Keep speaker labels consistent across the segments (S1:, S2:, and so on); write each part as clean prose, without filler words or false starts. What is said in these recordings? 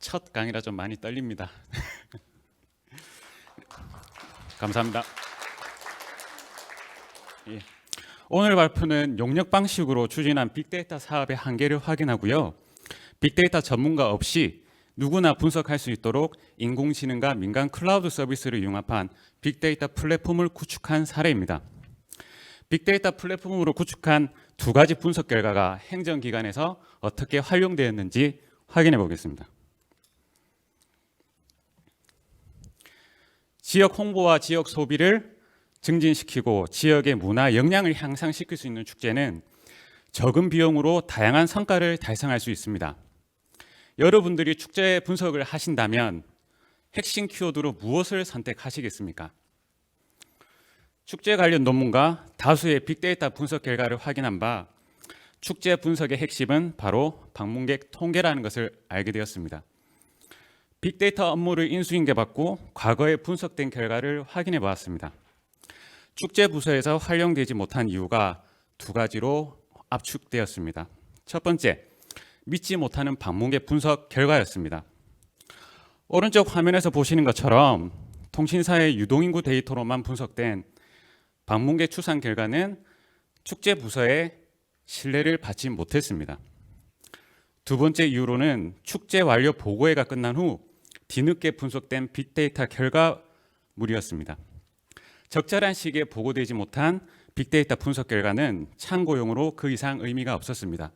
S1: 첫 강의라 좀 많이 떨립니다. 감사합니다. 예. 오늘 발표는 용역 방식으로 추진한 빅데이터 사업의 한계를 확인하고요. 빅데이터 전문가 없이 누구나 분석할 수 있도록 인공지능과 민간 클라우드 서비스를 융합한 빅데이터 플랫폼을 구축한 사례입니다. 빅데이터 플랫폼으로 구축한 두 가지 분석 결과가 행정기관에서 어떻게 활용되었는지 확인해 보겠습니다. 지역 홍보와 지역 소비를 증진시키고 지역의 문화 역량을 향상시킬 수 있는 축제는 적은 비용으로 다양한 성과를 달성할 수 있습니다. 여러분들이 축제 분석을 하신다면 핵심 키워드로 무엇을 선택하시겠습니까? 축제 관련 논문과 다수의 빅데이터 분석 결과를 확인한 바 축제 분석의 핵심은 바로 방문객 통계라는 것을 알게 되었습니다. 빅데이터 업무를 인수인계받고 과거에 분석된 결과를 확인해 보았습니다. 축제 부서에서 활용되지 못한 이유가 두 가지로 압축되었습니다. 첫 번째, 믿지 못하는 방문객 분석 결과였습니다. 오른쪽 화면에서 보시는 것처럼 통신사의 유동인구 데이터로만 분석된 방문객 추산 결과는 축제 부서의 신뢰를 받지 못했습니다. 두 번째 이유로는 축제 완료 보고회가 끝난 후 뒤늦게 분석된 빅데이터 결과물이었습니다. 적절한 시기에 보고되지 못한 빅데이터 분석 결과는 참고용으로 그 이상 의미가 없었습니다.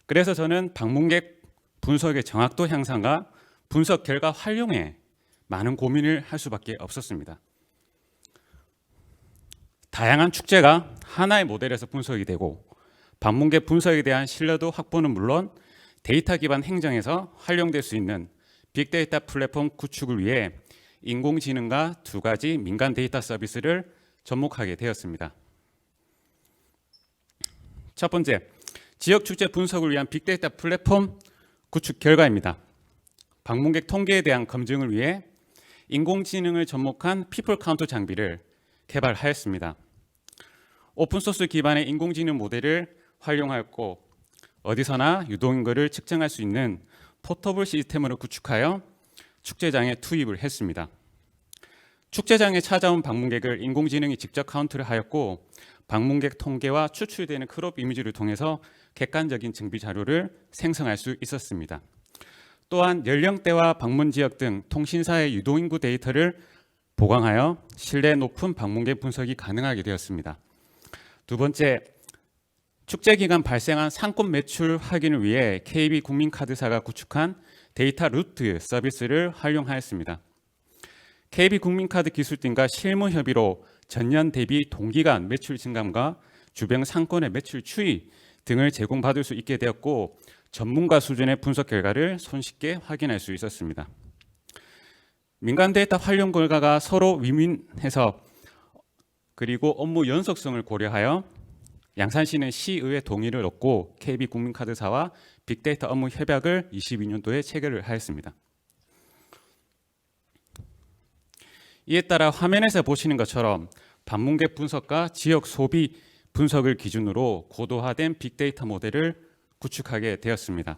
S1: 그래서 저는 방문객 분석의 정확도 향상과 분석 결과 활용에 많은 고민을 할 수밖에 없었습니다. 다양한 축제가 하나의 모델에서 분석이 되고 방문객 분석에 대한 신뢰도 확보는 물론 데이터 기반 행정에서 활용될 수 있는 빅데이터 플랫폼 구축을 위해 인공지능과 두 가지 민간 데이터 서비스를 접목하게 되었습니다. 첫 번째, 지역 축제 분석을 위한 빅데이터 플랫폼 구축 결과입니다. 방문객 통계에 대한 검증을 위해 인공지능을 접목한 피플 카운트 장비를 개발하였습니다. 오픈소스 기반의 인공지능 모델을 활용하였고 어디서나 유동인구를 측정할 수 있는 포터블 시스템으로 구축하여 축제장에 투입을 했습니다. 축제장에 찾아온 방문객을 인공지능이 직접 카운트를 하였고 방문객 통계와 추출되는 크롭 이미지를 통해서 객관적인 증비 자료를 생성할 수 있었습니다. 또한 연령대와 방문 지역 등 통신사의 유동인구 데이터를 보강하여 신뢰 높은 방문객 분석이 가능하게 되었습니다. 두 번째, 축제 기간 발생한 상권 매출 확인을 위해 KB국민카드사가 구축한 데이터 루트 서비스를 활용하였습니다. KB국민카드 기술팀과 실무 협의로 전년 대비 동기간 매출 증감과 주변 상권의 매출 추이 등을 제공받을 수 있게 되었고 전문가 수준의 분석 결과를 손쉽게 확인할 수 있었습니다. 민간 데이터 활용 결과가 서로 윈윈해서 그리고 업무 연속성을 고려하여 양산시는 시의회 동의를 얻고 KB국민카드사와 빅데이터 업무 협약을 22년도에 체결을 하였습니다. 이에 따라 화면에서 보시는 것처럼 방문객 분석과 지역 소비 분석을 기준으로 고도화된 빅데이터 모델을 구축하게 되었습니다.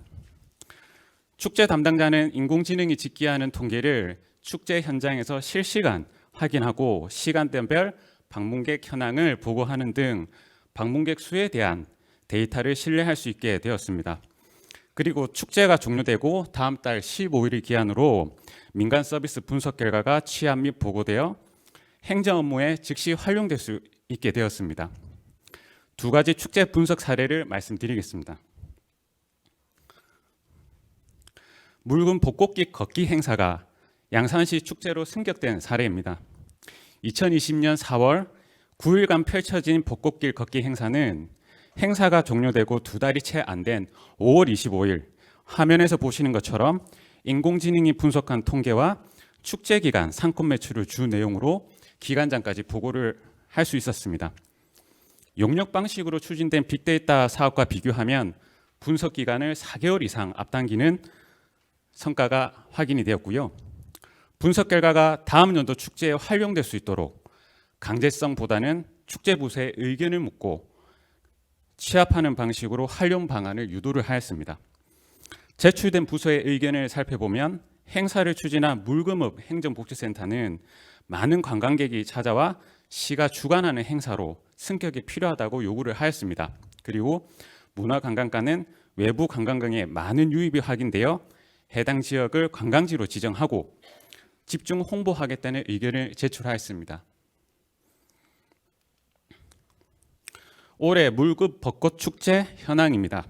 S1: 축제 담당자는 인공지능이 집계하는 통계를 축제 현장에서 실시간 확인하고 시간대별 방문객 현황을 보고하는 등 방문객 수에 대한 데이터를 신뢰할 수 있게 되었습니다. 그리고 축제가 종료되고 다음 달 15일을 기한으로 민간 서비스 분석 결과가 취합 및 보고되어 행정 업무에 즉시 활용될 수 있게 되었습니다. 두 가지 축제 분석 사례를 말씀드리겠습니다. 묽은 벚꽃길 걷기 행사가 양산시 축제로 승격된 사례입니다. 2020년 4월 9일간 펼쳐진 벚꽃길 걷기 행사는 행사가 종료되고 두 달이 채 안 된 5월 25일 화면에서 보시는 것처럼 인공지능이 분석한 통계와 축제 기간 상권 매출을 주 내용으로 기간장까지 보고를 할 수 있었습니다. 용역 방식으로 추진된 빅데이터 사업과 비교하면 분석 기간을 4개월 이상 앞당기는 성과가 확인이 되었고요. 분석 결과가 다음 연도 축제에 활용될 수 있도록 강제성보다는 축제 부서의 의견을 묻고 취합하는 방식으로 활용 방안을 유도를 하였습니다. 제출된 부서의 의견을 살펴보면 행사를 추진한 물금읍 행정복지센터는 많은 관광객이 찾아와 시가 주관하는 행사로 승격이 필요하다고 요구를 하였습니다. 그리고 문화관광과는 외부 관광객의 많은 유입이 확인되어 해당 지역을 관광지로 지정하고 집중 홍보하겠다는 의견을 제출하였습니다. 올해 물급 벚꽃 축제 현황입니다.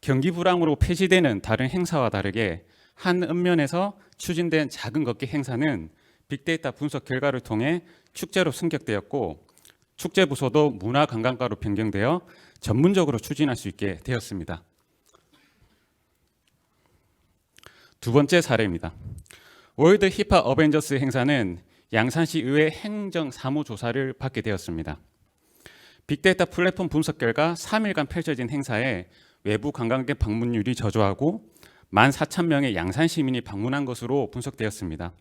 S1: 경기 불황으로 폐지되는 다른 행사와 다르게 한 읍면에서 추진된 작은 걷기 행사는 빅데이터 분석 결과를 통해 축제로 승격되었고 축제 부서도 문화관광과로 변경되어 전문적으로 추진할 수 있게 되었습니다. 두 번째 사례입니다. 월드 힙합 어벤져스 행사는 양산시 의회 행정사무조사를 받게 되었습니다. 빅데이터 플랫폼 분석 결과 3일간 펼쳐진 행사에 외부 관광객 방문율이 저조하고 14,000명의 양산 시민이 방문한 것으로 분석되었습니다.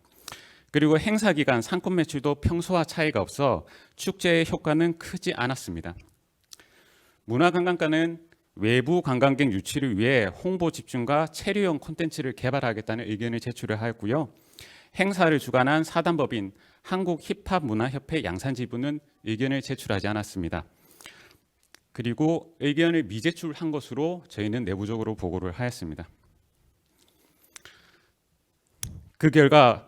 S1: 그리고 행사 기간 상권 매출도 평소와 차이가 없어 축제의 효과는 크지 않았습니다. 문화관광과는 외부 관광객 유치를 위해 홍보 집중과 체류형 콘텐츠를 개발하겠다는 의견을 제출을 하였고요. 행사를 주관한 사단법인 한국 힙합 문화협회 양산지부는 의견을 제출하지 않았습니다. 그리고 의견을 미제출한 것으로 저희는 내부적으로 보고를 하였습니다. 그 결과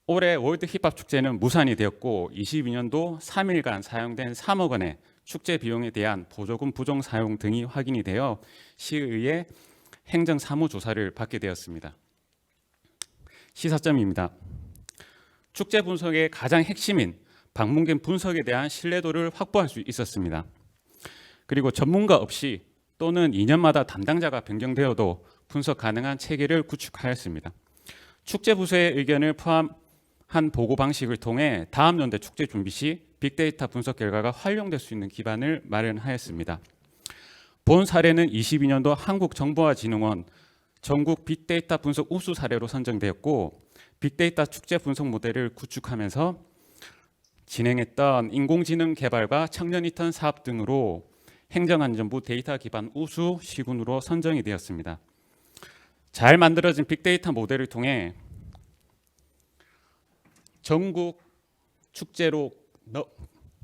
S1: 올해 월드 힙합 축제는 무산이 되었고 22년도 3일간 사용된 3억 원의 축제 비용에 대한 보조금 부정 사용 등이 확인이 되어 시의회 행정사무조사를 받게 되었습니다. 시사점입니다. 축제 분석의 가장 핵심인 방문객 분석에 대한 신뢰도를 확보할 수 있었습니다. 그리고 전문가 없이 또는 2년마다 담당자가 변경되어도 분석 가능한 체계를 구축하였습니다. 축제 부서의 의견을 포함한 보고 방식을 통해 다음 연대 축제 준비 시 빅데이터 분석 결과가 활용될 수 있는 기반을 마련하였습니다. 본 사례는 22년도 한국정보화진흥원 전국 빅데이터 분석 우수 사례로 선정되었고 빅데이터 축제 분석 모델을 구축하면서 진행했던 인공지능 개발과 청년 인턴 사업 등으로 행정안전부 데이터 기반 우수 시군으로 선정이 되었습니다. 잘 만들어진 빅데이터 모델을 통해 전국 축제로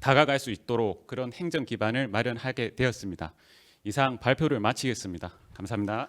S1: 다가갈 수 있도록 그런 행정 기반을 마련하게 되었습니다. 이상 발표를 마치겠습니다. 감사합니다.